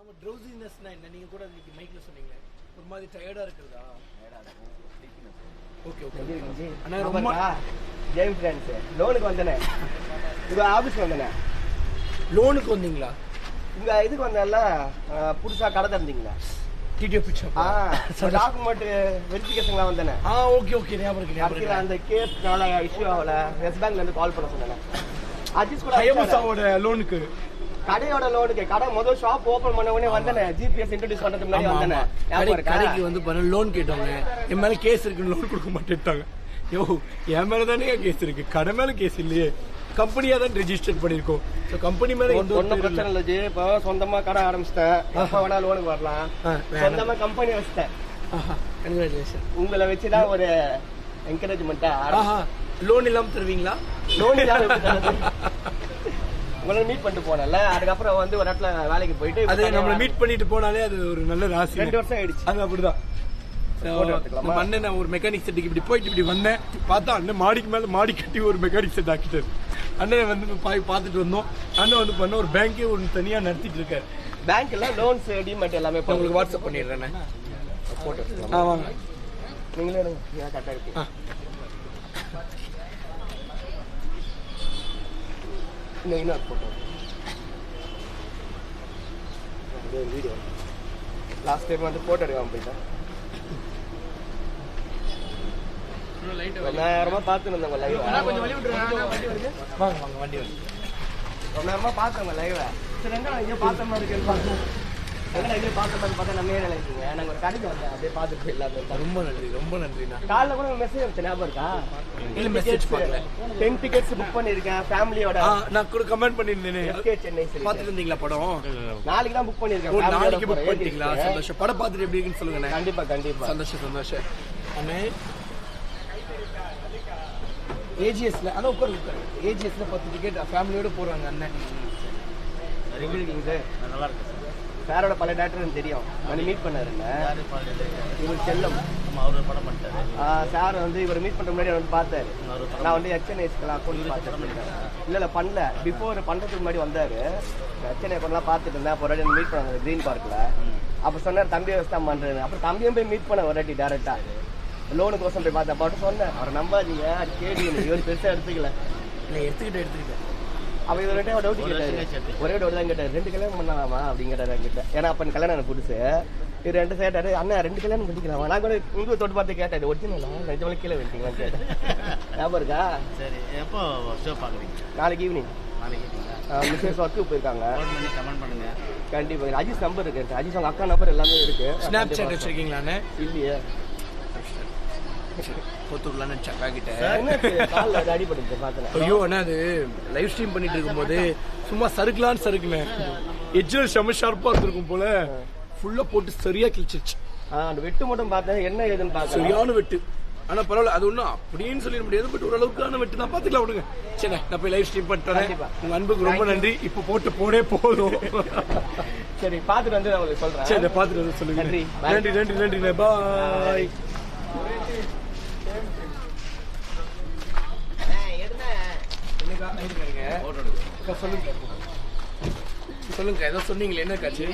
ஆமா ட்ரௌசினஸ்னா என்ன? நீங்க கூட இன்னைக்கு மைக்ல சொன்னீங்க ஒரு மாதிரி டயர்டா இருக்குதா? ஓகே ஓகே அண்ணா ரொம்ப ஜெயம் ஃப்ரெண்ட்ஸ் லோனுக்கு வந்தனே. இது ஆபீஸ் வந்தனே. லோனுக்கு வந்தீங்களா? இங்க இதுக்கு வந்தேன்ல, புதுசா கடை திறந்தீங்களா? டிடிஓ பிச்சா டாக்குமெண்ட் வெரிஃபிகேஷன்லாம் வந்தனே. ஓகே ஓகே ஞாபகம் இருக்கு. அந்த கேஸ்னால இஷ்யூ ஆகல. வெஸ்ட் பேங்க்ல இருந்து கால் பண்ண சொன்னேன். அஜிஸ் கூட ஹயபுசாவோட லோனுக்கு, கடையோட லோனுக்கு. கடை முதல் ஷாப் ஓபன் பண்ண உடனே வந்தனே. ஜிபிஎஸ் இன்ட்ரோடியூஸ் பண்றதுக்கு முன்னாடி வந்தனே. கடைக்கு வந்து பாரு லோன் கேட்டாங்க. என் மேல கேஸ் இருக்கு, லோன் கொடுக்க மாட்டேன்ட்டாங்க. யோ என் மேல தானே கேஸ் இருக்கு, கடை மேல கேஸ் இல்லையே. கம்பெனியா தான் ரெஜிஸ்டர் பண்ணிருக்கோம். சோ கம்பெனி மேல ஒன்னும் பிரச்சனை இல்ல ஜி. இப்போ சொந்தமா கடை ஆரம்பிச்சிட்டேன். எப்ப வேணா லோனுக்கு வரலாம். சொந்தமா கம்பெனி வச்சிட்டேன். கங்க்ராச்சுலேஷன். உங்களை வச்சுதான் ஒரு என்கரேஜ்மெண்டா. லோன் இல்லாம தருவீங்களா? லோன் இல்லாம உங்களை மீட் பண்ணிட்டு போனல. அதுக்கப்புறம் வந்து ஒரு இடத்துல வேலைக்கு போயிட்டு அதே நம்மள மீட் பண்ணிட்டு போனாலே அது ஒரு நல்ல ராசி. 2 வருஷம் ஆயிடுச்சு. அது அப்படிதான். அண்ணன் நான் ஒரு மெக்கானிக் செட்டுக்கு இப்படி போயிட்டு இப்படி வந்தேன். பார்த்தா அண்ணன் மாடிக்கு மேல மாடி கட்டி ஒரு மெக்கானிக் செட் ஆக்கிட்டாரு. அண்ணன் வந்து பார்த்துட்டு வந்தோம். அண்ணன் வந்து பண்ண ஒரு பேங்கே ஒன்று தனியா நடத்திட்டு இருக்காரு. பேங்க்ல லோன்ஸ் டிமெட் எல்லாமே உங்களுக்கு வாட்ஸ்அப் பண்ணிடுறேன். போட்டோ எடுத்துக்கலாம். ஆமாங்க, நீங்களே எடுங்க. கரெக்டா இருக்கு. இன்னும் போட்டோ வீடியோ. லாஸ்ட் டைம் வந்து போட்டோ எடுக்காம போயிட்டேன். நேரமா பாத்துட்டு வந்தவங்க லைவ். ரொம்ப நேரமா பார்த்தவங்க லைவ். சரி எங்க இங்க பார்த்த மாதிரி இருக்குன்னு பார்த்தோம். எங்க பார்த்த மாதிரி பார்த்தா நம்ம ஏரியால இருக்கீங்க. நாங்க ஒரு கடைக்கு வந்தேன், அப்படியே பார்த்துட்டு போயிடலாம். ரொம்ப நன்றி, ரொம்ப நன்றிண்ணா. காலைல கூட மெசேஜ் அனுப்பிச்ச ஞாபகம் இருக்கா? இல்ல மெசேஜ் பண்ணல. 10 டிக்கெட்ஸ் புக் பண்ணிருக்கேன் ஃபேமிலியோட. நான் கூட கமெண்ட் பண்ணிருந்தேனே. சென்னை சரி பாத்துட்டு இருந்தீங்களா படம்? நாளைக்கு தான் புக் பண்ணிருக்கேன். நாளைக்கு புக் பண்ணிட்டீங்களா? சந்தோஷம். படம் பார்த்துட்டு எப்படி இருக்குன்னு சொல்லுங்க. கண்டிப்பா கண்டிப்பா. சந்தோஷம் சந்தோஷம். அண்ணே ஏஜிஎஸ்ல அதான் உட்காரு. ஏஜிஎஸ்ல 10 டிக்கெட் ஃபேமிலியோட போறாங்க அண்ணன். எப்படி இருக்கீங்க சார்? நல்லா இருக்கு. சாரோட பல டேரக்டர் தெரியும். நான் மீட் பண்ணாருங்க. இவர் செல்லம். அவர் படம் பண்ணிட்டாரு. சார் வந்து இவர் மீட் பண்ற முன்னாடி வந்து பார்த்தாரு. நான் வந்து எக்ஸ்என்ஐஸ்க்கெல்லாம் அக்கௌண்ட் பார்த்துருக்கேன். இல்ல பண்ணல. பிஃபோர் பண்றதுக்கு முன்னாடி வந்தாரு. எக்ஸ்என்ஐ பண்ணலாம் பார்த்துட்டு இருந்தேன். அப்போ ஒரு மீட் பண்ணாங்க கிரீன் பார்க்ல. அப்ப சொன்னார் தம்பியை வச்சு தான் பண்றேன். அப்புறம் தம்பியும் போய் மீட் பண்ண ஒரு வாட்டி டேரக்டா லோனுக்கு கோசம் போய் பார்த்தேன். பாட்டு சொன்னேன். அவர் நம்பாதீங்க, அது கேள்வி இவர் பெருசா எடுத்துக்கல. இல்லை எடுத்துக்கிட்டேன். அவ இவர்கிட்ட ஒரு டவுட் கேட்டாரு. ஒரே டவுட் தான் கேட்டாரு. 2 கல்யாணம் பண்ணலாமா அப்படிங்கிறாரு என்கிட்ட. ஏன்னா அப்ப கல்யாணம் புதுசு. இது 2 கேட்டாரு. அண்ணா 2 கல்யாணம் பண்ணிக்கலாமா? நான் கூட உங்களுக்கு தொட்டு பார்த்து கேட்டாரு. ஒரிஜினலா நிஜமாலே கீழே வெட்டிங்களான்னு கேட்டேன். ஞாபகம் இருக்கா? சரி, எப்போ ஷோ பாக்குறீங்க? நாளைக்கு ஈவினிங். மிஸ்ஸஸ் ஒர்க்கு போயிருக்காங்க. கமெண்ட் பண்ணுங்க. கண்டிப்பா. அஜிஸ் நம்பர் இருக்கு. அஜிஸ் அவங்க அக்கா நம்பர் எல்லாமே இருக்கு. ஸ்னாப் சாட் வச்சிருக்கீங்களாண்ணே? இல்லையே. ஐயோ அண்ணா அது லைவ் ஸ்ட்ரீம் பண்ணிட்டு இருக்கும் போது சும்மா சறுக்கலான்னு சறுக்குனேன். எட்ஜர் செம ஷார்ப்பா இருக்கும் போல ஃபுல்லா போட்டு சரியா கிழிச்சிருச்சு. அந்த வெட்டு மட்டும் பார்த்தேன். என்ன ஏதுன்னு பார்த்தேன். சரியான வெட்டு. ஆனா பரவாயில்ல, அது ஒண்ணும் அப்படின்னு சொல்லிட முடியாது. பட் ஓரளவுக்கான வெட்டு தான். பாத்துக்கலாம் விடுங்க. சரி நான் போய் லைவ் ஸ்ட்ரீம் பண்ணிட்டேன். உங்க அன்புக்கு ரொம்ப நன்றி. இப்ப போனே போதும். சரி பாத்துட்டு வந்து உங்களுக்கு சொல்றேன். சரி பாத்துட்டு வந்து சொல்லுங்க. நன்றி நன்றி நன்றி. பாய். சொல்லுங்க ஏதோ சொன்னீங்களே, என்ன காட்சி?